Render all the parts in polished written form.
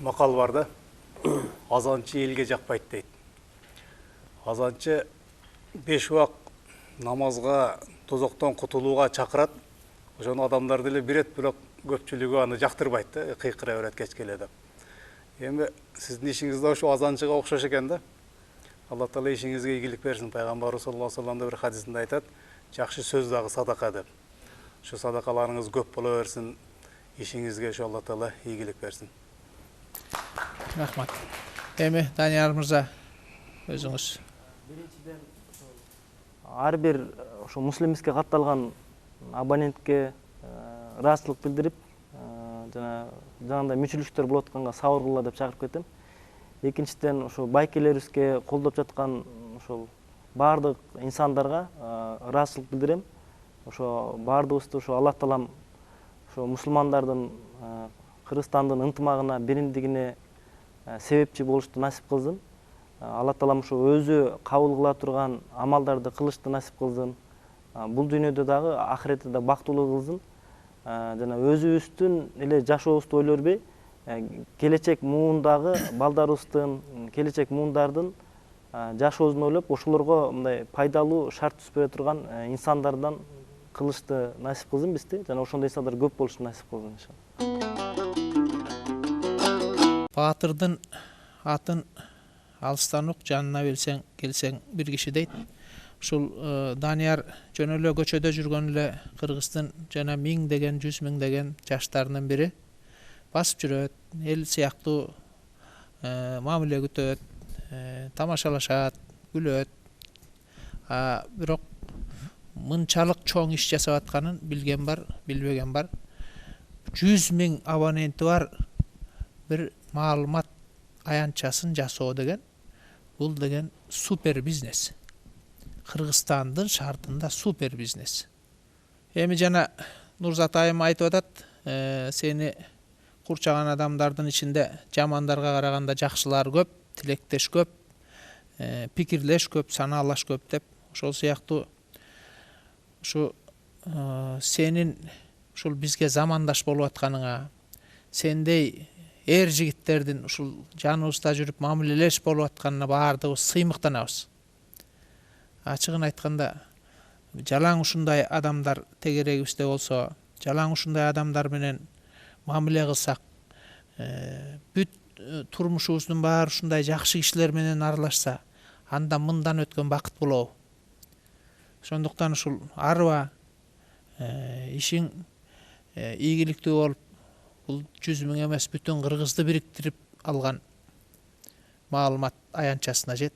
мақал бар да, азанчы елге жақпайды дейді. Азанчы 5 уақыт намазға, тозоқтан құтылуға шақырады. Ошону адамдар деле берет, бирок көпчүлүгү аны жактырбайт да, кыйкыра берет кеч келе деп. Эми сиздин ишиңиз да ошо азанчыга окшош экен да. Алла Таала ишиңизге ийгилик берсин. Пайгамбарыбыз саллаллаху алейхи вассалам бир хадисинде айтат, жакшы сөз дагы садака деп. Ошо садакаларыңыз көп боло берсин, ишиңизге ошо Алла Таала ийгилик берсин. Рахмат. Эми Данияр мырза, өзүңүз. Биринчиден ар бир ошо муслимиске катталган абонентке ыраазычылык билдирип, жанагындай мүчүлүктөр болуп атканга сабыр кылгыла деп чакырып кетем. Экинчиден ошо байкелерибизге колдоп жаткан ошол баардык инсандарга ыраазычылык билдирем. Ошо баардыгыбызды ошо Алла Таалам ошо мусулмандардын, Кыргызстандын ынтымагына, биримдигине себепчи болушту насип кылсын. Алла Таалам ошо өзү кабыл кыла турган амалдарды кылышты насип кылсын. Бул дүйнөдө дагы, ахиретте да бактылуу кылсын. Жана өзүбүздүн эле жашообузду ойлой бербей, келечек муундагы балдарыбыздын, келечек муундардын жашоосун ойлоп, ошолорго мындай пайдалуу шарт түзүп бере турган инсандардан кылышты насип кылсын бизди. Жана ошондой инсандар көп болушту насип кылсын иншалла. Баатырдын атын алыстан ук, жанына билсең, келсең бир киши дейт. Ушул Данияр жөн эле көчөдө жүргөн эле Кыргыздын жана 1000 100 миңдеген жаштарынын бири басып жүрөт, эл сыяктуу мамиле күтөт, тамашалашат, күлөт. Бирок мынчалык чоң иш жасап атканын билген бар, билбеген бар. 100 миң абоненти бар бир маалымат аянтчасын жасоо деген, бул деген супер бизнес. Кыргызстандын шартында супер бизнес. Эми жана Нурзат айым айтып атат, сени курчаган адамдардын ичинде жамандарга караганда жакшылар көп, тилектеш көп, пикирлеш көп, санаалаш көп деп. Ошол сыяктуу ушу сенин ушул бизге замандаш болуп атканыңа, сендей эр жигиттердин ушул жаныбызда жүрүп мамилелеш болуп атканына баардыгыбыз сыймыктанабыз. Ачыгын айтканда, жалаң ушундай адамдар тегерегибизде болсо, жалаң ушундай адамдар менен мамиле кылсак, бүт турмушубуздун баары ушундай жакшы кишилер менен аралашса, анда мындан өткөн бакыт болобу. Ошондуктан ушул арба ишиң ийгиликтүү болуп, бул 100 миң эмес, бүтүн Кыргызды бириктирип алган маалымат аянтчасына жет.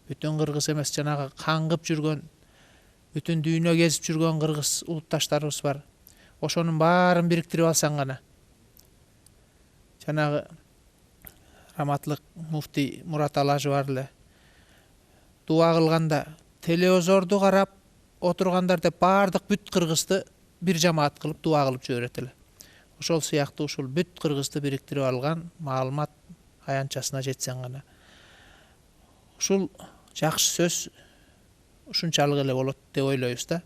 Бүтүн Кыргыз эмес, жанагы каңгып жүргөн, бүтүн дүйнө кезип жүргөн кыргыз улутташтарыбыз бар. Ошонун баарын бириктирип алсаң гана. Жанагы раматлык муфтий Мурат Алажы бар эле. Дуа кылганда телевизорду карап отургандар деп баардык бүт Кыргызды бир жамаат кылып дуа кылып жиберет эле. Ошол сыяктуу ушул бүт Кыргызды бириктирип алган маалымат аянтчасына жетсең гана. Ушул жакшы сөз ушунчалык эле болот деп ойлойбуз да.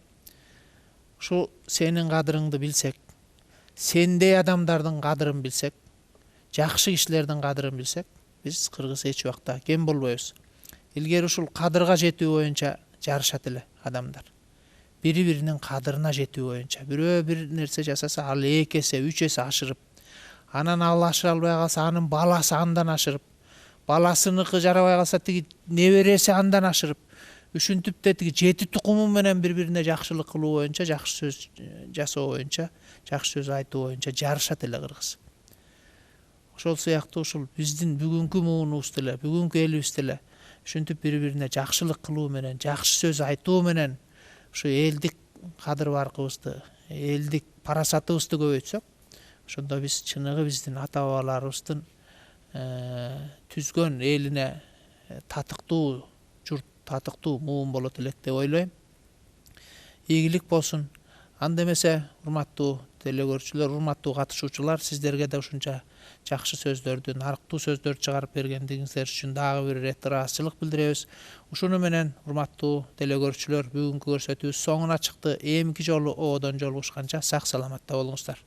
Ушул сенин кадырыңды билсек, сендей адамдардын кадырын билсек, жакшы кишилердин кадырын билсек, биз Кыргыз эч убакта кем болбойбуз. Илгери ушул кадырга жетүү боюнча жарышат эле адамдар. Бири-биринин кадырына жетүү боюнча. Бирөө бир нерсе жасаса, ал 2 эсе, 3 эсе ашырып, анан ал ашыра албай калса, анын баласы андан ашырып, баласыныкы жарабай калса, тиги небереси андан ашырып, үшүнтүп де тиги 7 тукуму менен бири-бирине жакшылык кылуу боюнча, жакшы сөз жасоо боюнча, жакшы сөз айтуу боюнча жарышат эле Кыргыз. Ошол сыяктуу ушул биздин бүгүнкү муунубузду эле, бүгүнкү элибизди эле ушинтип бири-бирине жакшылык кылуу менен, жакшы сөз айтуу менен ушу элдик кадыр баркыбызды, элдик парасатыбызды көбөйтсөк, ошондо биз чыныгы биздин ата бабаларыбыздын түзгөн элине татыктуу журт, татыктуу муун болот элек деп ойлойм. Ийгилик болсун. Анда эмесе, урматтуу телекөрүүчүлөр, урматтуу катышуучулар, сиздерге да ушунча жакшы сөздөрдү, нарыктуу сөздөрдү чыгарып бергендигиңиздер үчүн дагы бир ирет ыраазычылык билдиребиз. Ушуну менен урматтуу телекөрүүчүлөр, бүгүнкү көрсөтүүбүз соңуна чыкты. Эмки жолу оодон жолугушканча сак саламатта болуңуздар.